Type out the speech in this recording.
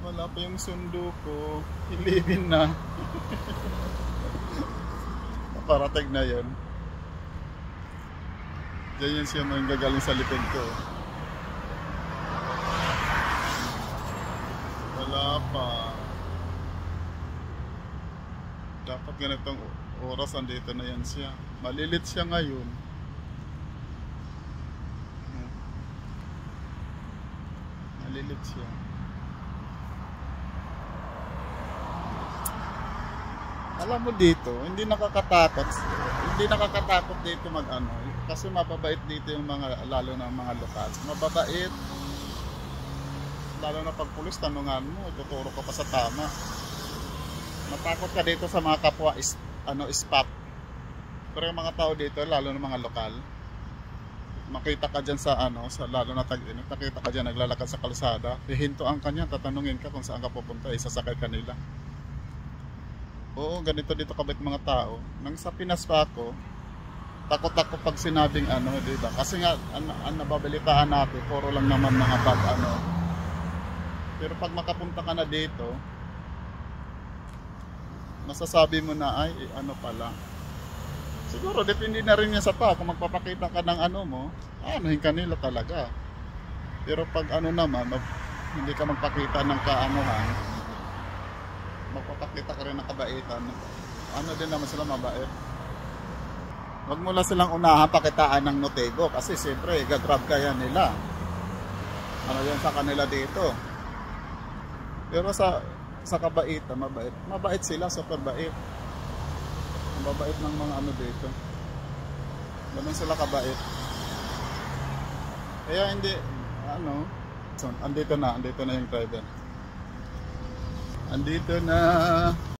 Wala pa yung sundo ko. 11 na. Parating na yun. Diyan yun siya mga gagaling sa likod ko. Wala pa. Dapat ganitong oras andito na yan siya. Malilit siya ngayon. Malilit siya. Alam mo dito, hindi nakakatakot. Hindi nakakatakot dito mag-ano. Kasi mababait dito yung mga, lalo na mga lokal. Mababait. Lalo na pag pulis, tanungan mo, tuturo ka pa sa tama. Matakot ka dito sa mga kapwa spot. Pero yung mga tao dito, lalo na mga lokal, makita ka dyan sa lalo na tag-init, nakita ka dyan naglalakad sa kalsada, hihintuan ka niya, tatanungin ka kung saan ka pupunta, isasakay ka nila. Oo, ganito dito kabait mga tao. Nang sa Pinas pa ako, takot ako pag sinabing diba? Kasi nga, nababalitaan natin, puro lang naman mga Pero pag makapunta ka na dito, masasabi mo na, ay, pala. Siguro, depende na rin yan sa tao. Kung magpapakita ka ng mo, anuhin ka nila talaga. Pero pag naman, hindi ka magpakita ng kaanuhan, magpapakita ka rin ng kabaitan, din naman sila mabait. Wag mo lang silang unahan pakitaan ng notego kasi siyempre gagrab kaya nila. Yan sa kanila dito. Pero sa kabaitan, mabait sila, super bait. Mabait ng mga dito. Ganun sila kabait. Kaya hindi so, andito na yung driver. Andito na.